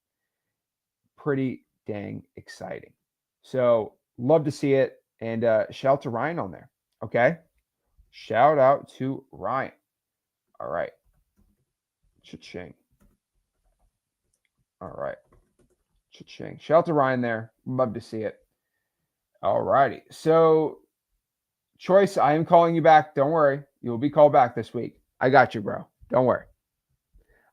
Pretty dang exciting. So love to see it, and shout out to Ryan on there. Okay, shout out to Ryan. All right, cha-ching. All right, cha-ching. Shout out to Ryan there. Love to see it. All righty. So Choice, I am calling you back. Don't worry. You will be called back this week. I got you, bro. Don't worry.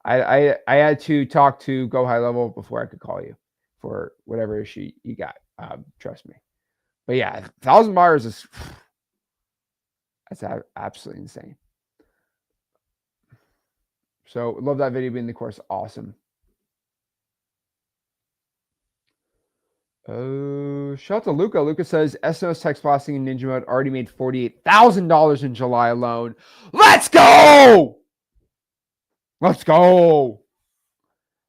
I had to talk to Go High Level before I could call you for whatever issue you got. Trust me. But yeah, 1,000 buyers is that's absolutely insane. So love that video being the course. Awesome. Oh, shout out to Luca. Luca says SMS text blasting in Ninja Mode already made $48,000 in July alone. Let's go! Let's go!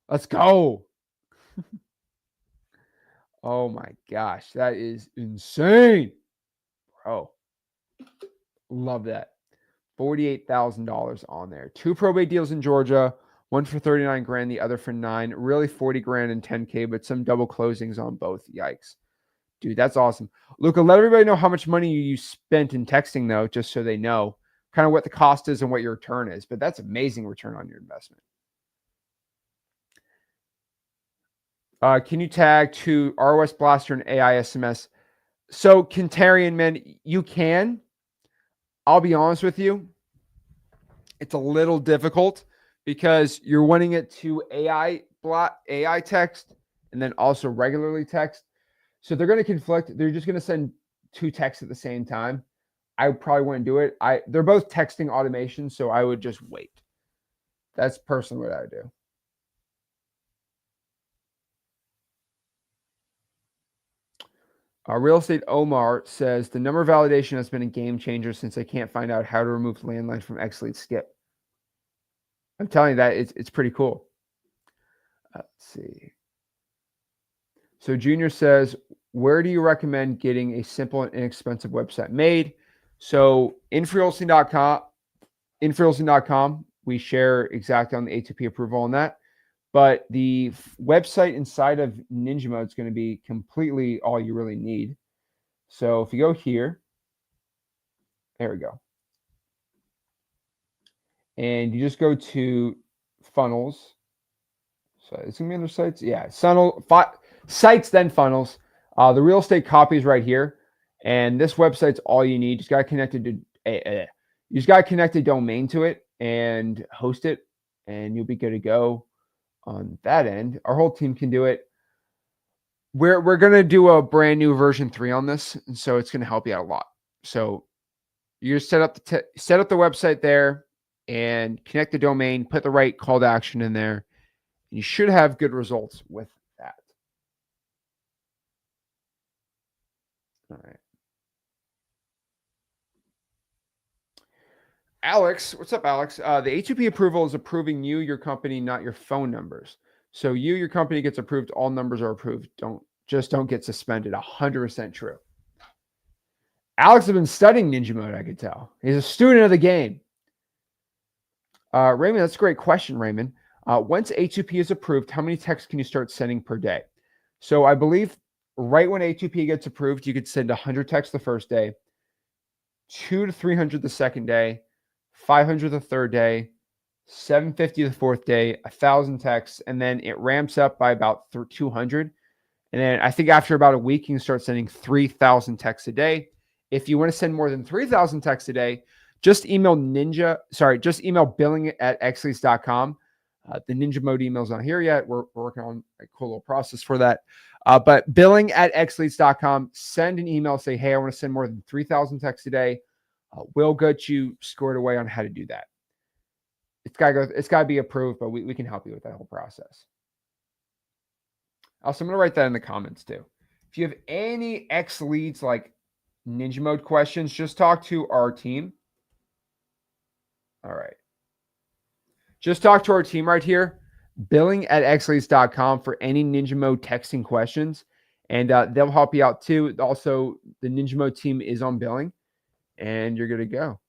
Let's go! Oh my gosh, that is insane, bro. Love that. $48,000 on there. 2 probate deals in Georgia, one for 39 grand, the other for 9. Really 40 grand and 10K, but some double closings on both. Yikes. Dude, that's awesome. Luca, let everybody know how much money you spent in texting, though, just so they know kind of what the cost is and what your return is. But that's amazing return on your investment. Can you tag to ROS Blaster and AI SMS? So, Tarian, man, you can. I'll be honest with you. It's a little difficult because you're wanting it to AI text and then also regularly text. So they're going to conflict. They're just going to send 2 texts at the same time. I probably wouldn't do it. They're both texting automation, so I would just wait. That's personally what I would do. Real Estate Omar says the number validation has been a game changer since I can't find out how to remove landline from XLeads skip. I'm telling you that it's pretty cool. Let's see. So Junior says, where do you recommend getting a simple and inexpensive website made? So infrealsing.com, we share exactly on the A2P approval on that. But the website inside of Ninja Mode is going to be completely all you really need. So if you go here, there we go. And you just go to funnels. So it's going to be under sites. Yeah, sites, then funnels. The real estate copy is right here. And this website's all you need. You just got to connect a domain to it and host it, and you'll be good to go on that end. Our whole team can do it. We're going to do a brand new version 3 on this, and so it's going to help you out a lot. So you just set up the website there and connect the domain, put the right call to action in there. You should have good results with that. All right. Alex, what's up, Alex? The A2P approval is approving you, your company, not your phone numbers. So your company gets approved. All numbers are approved. Don't get suspended. 100% true. Alex has been studying Ninja Mode, I could tell. He's a student of the game. Raymond, that's a great question, Raymond. Once A2P is approved, how many texts can you start sending per day? So I believe right when A2P gets approved, you could send 100 texts the first day, 200 to 300 the second day, 500 the third day, 750 the fourth day, 1,000 texts, and then it ramps up by about 200. And then I think after about a week, you can start sending 3,000 texts a day. If you want to send more than 3,000 texts a day, just email billing@xleads.com. The Ninja Mode email's not here yet. We're working on a cool little process for that. But billing@xleads.com, send an email, say, hey, I want to send more than 3,000 texts a day. We'll get you squared away on how to do that. It's got to be approved, but we can help you with that whole process. Also, I'm going to write that in the comments too. If you have any XLeads like Ninja Mode questions, just talk to our team. All right. Just talk to our team right here, billing@xleads.com for any Ninja Mode texting questions, and they'll help you out too. Also, the Ninja Mode team is on billing, and you're good to go.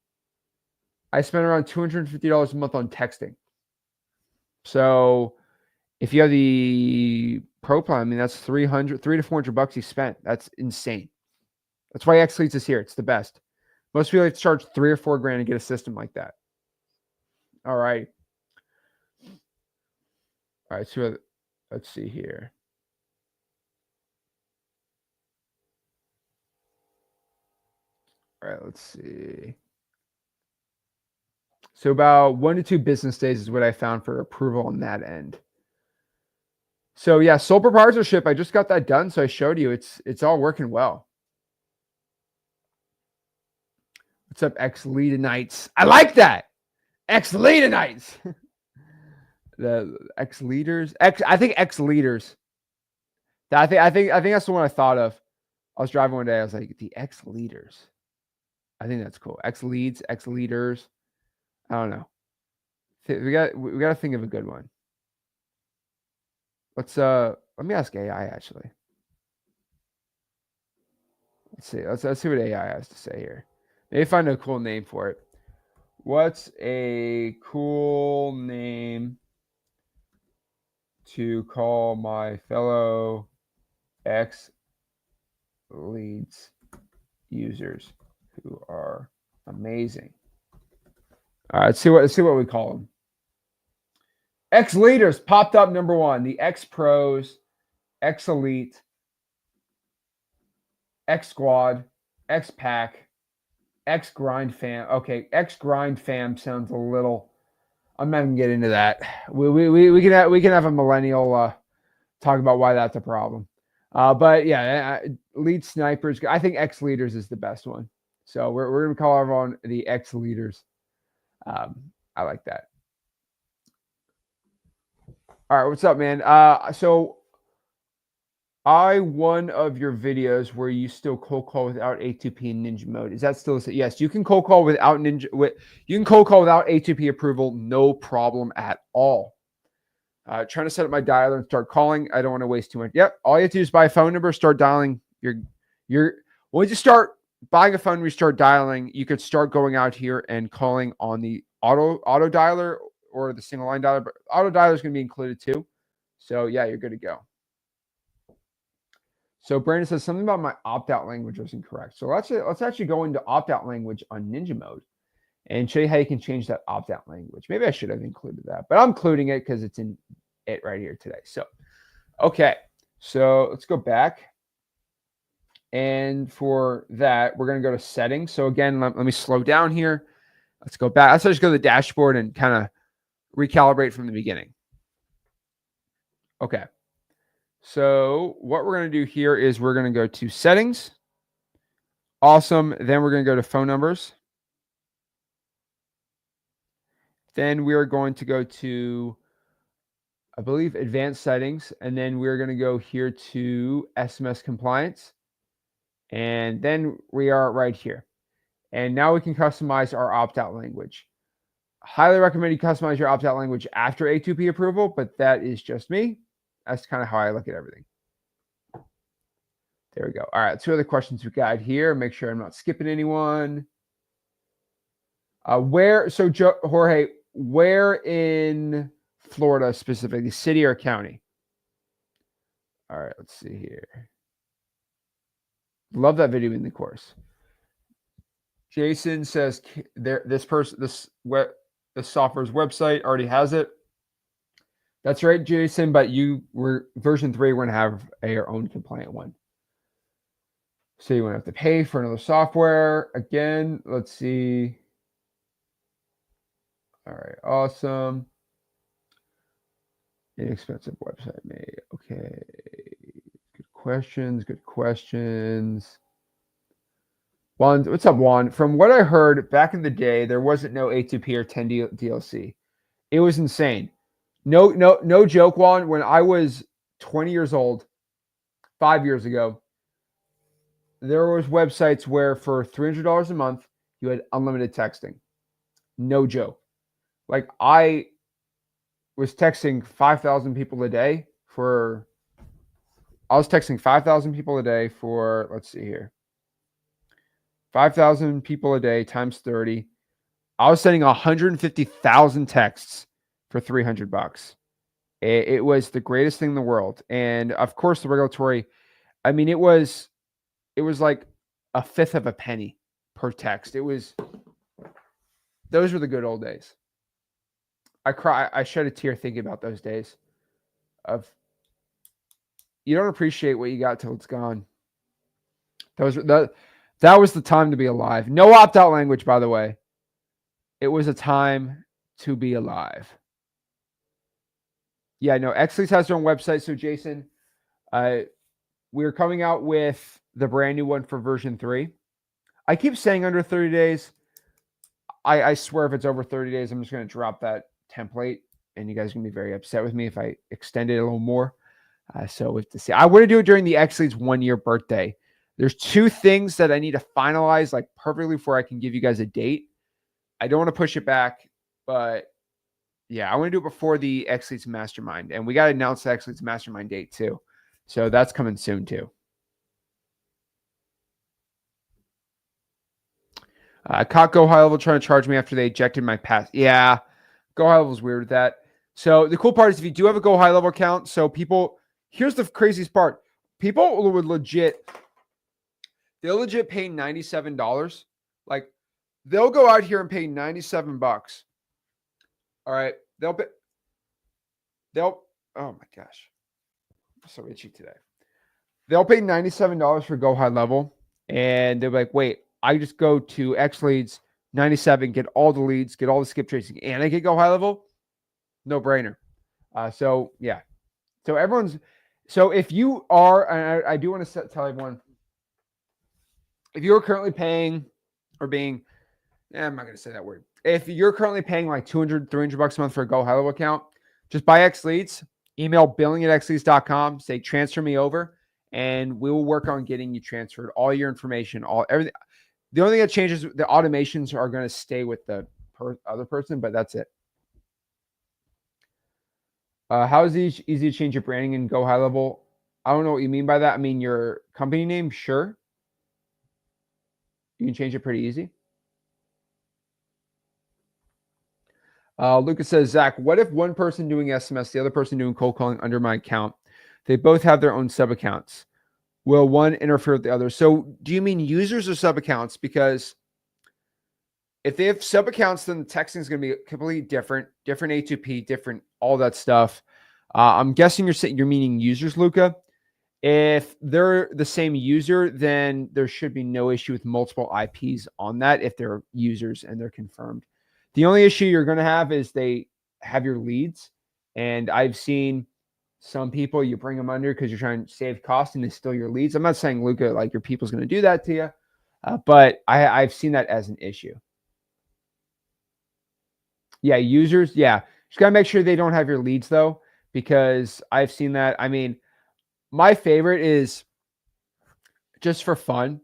I spend around $250 a month on texting. So if you have the Pro plan, I mean, that's $300 to $400 you spent. That's insane. That's why XLeads is here. It's the best. Most people have to charge $3 or $4 grand to get a system like that. All right. All right. So let's see here. All right. Let's see. So about 1 to 2 business days is what I found for approval on that end. So yeah, sole proprietorship, I just got that done. So I showed you it's all working well. What's up, XLeadanites? I like that. XLeadanites. The X leaders. I think X leaders. I think that's the one I thought of. I was driving one day. I was like, the X leaders. I think that's cool. X leads, X leaders. I don't know. We got to think of a good one. Let me ask AI actually. Let's see what AI has to say here. Maybe find a cool name for it. What's a cool name to call my fellow XLeads users who are amazing? All right, let's see what we call them. X leaders popped up number 1. The X pros, X elite, X squad, X pack, X grind fam. Okay, X grind fam sounds a little. I'm not even get into that. We can have a millennial talk about why that's a problem. But yeah, lead snipers. I think X leaders is the best one. So we're gonna call everyone the X leaders. I like that. All right, what's up, man? So one of your videos where you still cold call without A2P in Ninja mode. Is that still? Yes, you can cold call without you can cold call without A2P approval, no problem at all. Trying to set up my dialer and start calling. I don't want to waste too much. Yep, all you have to do is buy a phone number, start dialing. Once you start buying a phone, we start dialing. You could start going out here and calling on the auto dialer or the single line dialer, but auto dialer is going to be included too. So yeah, you're good to go. So Brandon says something about my opt-out language was incorrect. So let's actually go into opt-out language on Ninja mode and show you how you can change that opt-out language. Maybe I should have included that, but I'm including it because it's in it right here today. So, okay. So let's go back. And for that, we're going to go to settings. So again, let me slow down here. Let's go back. Let's just go to the dashboard and kind of recalibrate from the beginning. Okay. So what we're going to do here is we're going to go to settings. Awesome. Then we're going to go to phone numbers. Then we are going to go to, I believe, advanced settings. And then we're going to go here to SMS compliance. And then we are right here. And now we can customize our opt-out language. Highly recommend you customize your opt-out language after A2P approval, but that is just me. That's kind of how I look at everything. There we go. All right, 2 other questions we got here. Make sure I'm not skipping anyone. Jorge, where in Florida specifically, city or county? All right, let's see here. Love that video in the course. Jason says this software's website already has it. That's right, Jason, but version 3, we're going to have our own compliant one. So you won't have to pay for another software. Again, let's see. All right, awesome. Inexpensive website made. Okay. Good questions. Juan, what's up, Juan? From what I heard back in the day, there wasn't no A2P or 10 DLC. It was insane. No joke, Juan. When I was 20 years old, 5 years ago, there was websites where for $300 a month, you had unlimited texting. No joke. Like I was texting 5,000 people a day for, let's see here. 5,000 people a day times 30. I was sending 150,000 texts for $300. It was the greatest thing in the world. And of course, the regulatory, I mean, it was like a fifth of a penny per text. Those were the good old days. I shed a tear thinking about those days of you don't appreciate what you got till it's gone. That was the time to be alive. No opt-out language, by the way. It was a time to be alive. Yeah, no, XLeads has their own website. So Jason, we're coming out with the brand new one for version 3. I keep saying under 30 days. I swear if it's over 30 days, I'm just going to drop that template and you guys are going to be very upset with me if I extend it a little more. So we have to see. I want to do it during the XLeads 1-year birthday. There's 2 things that I need to finalize like perfectly before I can give you guys a date. I don't want to push it back, but yeah, I want to do it before the XLeads Mastermind. And we got to announce the XLeads Mastermind date too. So that's coming soon too. Caught Go High Level trying to charge me after they ejected my pass. Yeah, Go High Level is weird with that. So the cool part is if you do have a Go High Level account, so people, here's the craziest part. People would legit, they'll legit pay $97. Like they'll go out here and pay $97. All right. They'll, oh my gosh. I'm so itchy today. They'll pay $97 for Go High Level. And they're like, wait, I just go to XLeads 97, get all the leads, get all the skip tracing, and I get Go High Level. No brainer. So yeah. So if you are, and I do want to tell everyone, if you're currently paying or being, I'm not going to say that word. If you're currently paying like $200, $300 a month for a Go High Level account, just buy XLeads, email billing@xleads.com, say transfer me over, and we will work on getting you transferred. All your information, everything. The only thing that changes, the automations are going to stay with the other person, but that's it. How is it easy to change your branding and Go High Level? I don't know what you mean by that. I mean, your company name, sure. You can change it pretty easy. Lucas says, Zach, what if one person doing SMS, the other person doing cold calling under my account? They both have their own sub accounts. Will one interfere with the other? So do you mean users or sub accounts? Because if they have sub accounts, then the texting is going to be completely different A2P, different, all that stuff. I'm guessing you're meaning users, Luca. If they're the same user, then there should be no issue with multiple IPs on that if they're users and they're confirmed. The only issue you're going to have is they have your leads. And I've seen some people, you bring them under because you're trying to save cost and they steal your leads. I'm not saying, Luca, like your people's going to do that to you, but I've seen that as an issue. Yeah, users. Yeah. Just got to make sure they don't have your leads, though, because I've seen that. I mean, my favorite is just for fun.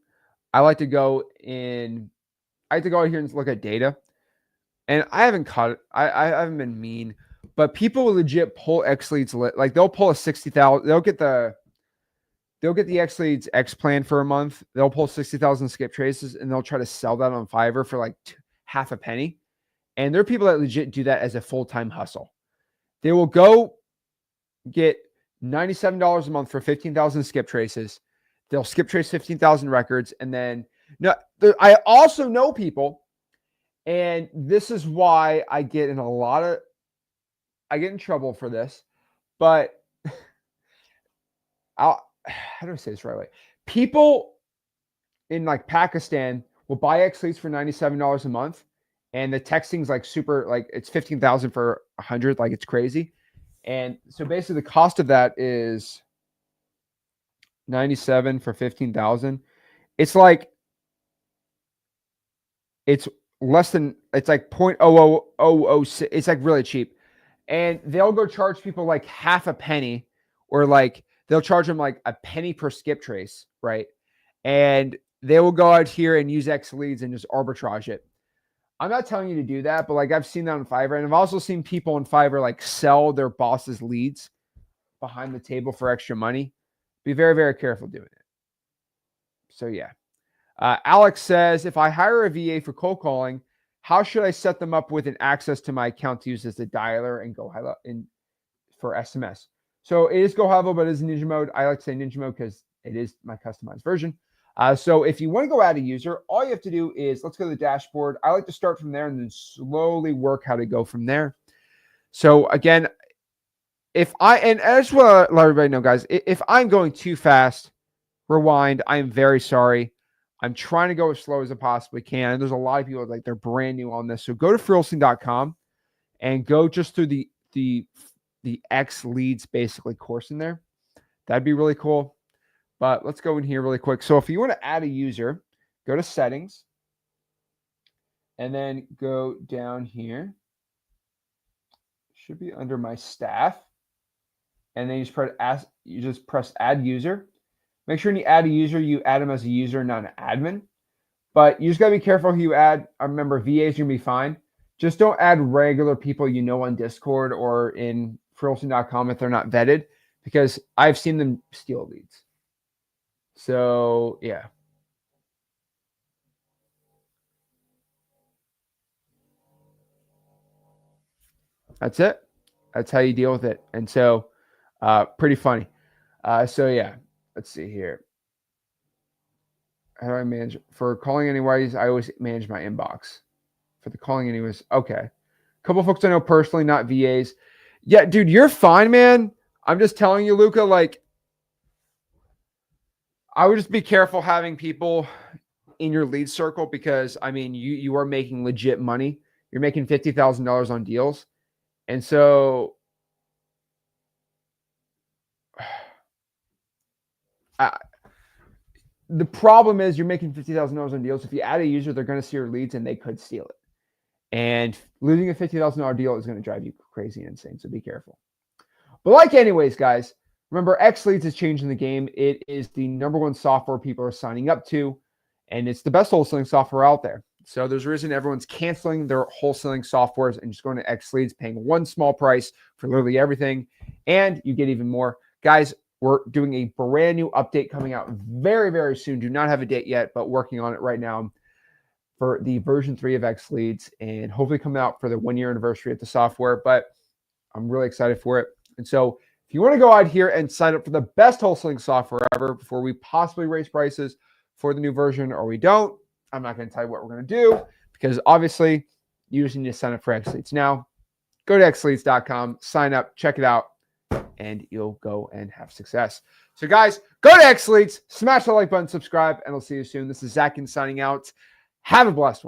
I like to go out here and look at data. And I haven't caught it. I haven't been mean, but people will legit pull XLeads. Like they'll pull a 60,000. They'll get the XLeads X plan for a month. They'll pull 60,000 skip traces and they'll try to sell that on Fiverr for like half a penny. And there are people that legit do that as a full-time hustle. They will go get $97 a month for 15,000 skip traces. They'll skip trace 15,000 records. And then I also know people, and this is why I get in trouble for this, but how do I say this right way? People in like Pakistan will buy XLeads for $97 a month, and the texting's like super, like it's 15,000 for 100, like it's crazy. And so basically the cost of that is 97 for 15,000. It's like, it's less than, it's like 0.00006. It's like really cheap. And they'll go charge people like half a penny, or like they'll charge them like a penny per skip trace, right? And they will go out here and use XLeads and just arbitrage it. I'm not telling you to do that, but like I've seen that on Fiverr, and I've also seen people on Fiverr like sell their boss's leads behind the table for extra money. Be very, very careful doing it. So yeah. Alex says, if I hire a VA for cold calling, how should I set them up with an access to my account to use as a dialer and Go High Level for SMS? So it is Go High Level, but it is Ninja mode. I like to say Ninja mode because it is my customized version. So if you want to go add a user, all you have to do is let's go to the dashboard. I like to start from there and then slowly work how to go from there. So again, and I just want to let everybody know, guys, if I'm going too fast, rewind. I am very sorry. I'm trying to go as slow as I possibly can. And there's a lot of people like they're brand new on this. So go to freelancing.com and go just through the XLeads basically course in there. That'd be really cool. But let's go in here really quick. So if you want to add a user, go to settings and then go down here. Should be under my staff. and then you just press add user. Make sure when you add a user, you add them as a user, not an admin. But you just got to be careful who you add. I remember VAs are going to be fine. Just don't add regular people you know on Discord or in freelancing.com if they're not vetted, because I've seen them steal leads. So, yeah. That's it. That's how you deal with it. And so, pretty funny. So, yeah. Let's see here. How do I manage for calling anyways? I always manage my inbox for the calling anyways. Okay. A couple of folks I know personally, not VAs. Yeah, dude, you're fine, man. I'm just telling you, Luca, like, I would just be careful having people in your lead circle, because I mean, you are making legit money. You're making $50,000 on deals. And so the problem is you're making $50,000 on deals. If you add a user, they're going to see your leads and they could steal it. And losing a $50,000 deal is going to drive you crazy and insane. So be careful. But like anyways, guys, remember XLeads is changing the game. It is the #1 software people are signing up to, and it's the best wholesaling software out there. So there's a reason everyone's canceling their wholesaling softwares and just going to XLeads, paying one small price for literally everything, and you get even more. Guys, we're doing a brand new update coming out very, very soon. Do not have a date yet, but working on it right now for the version 3 of XLeads, and hopefully come out for the 1-year anniversary of the software. But I'm really excited for it. And so if you want to go out here and sign up for the best wholesaling software ever before we possibly raise prices for the new version, or we don't, I'm not going to tell you what we're going to do, because obviously you just need to sign up for XLeads now. Go to XLeads.com, sign up, check it out, and you'll go and have success. So guys, go to XLeads, smash the like button, subscribe, and I'll see you soon. This is Zach signing out. Have a blessed one.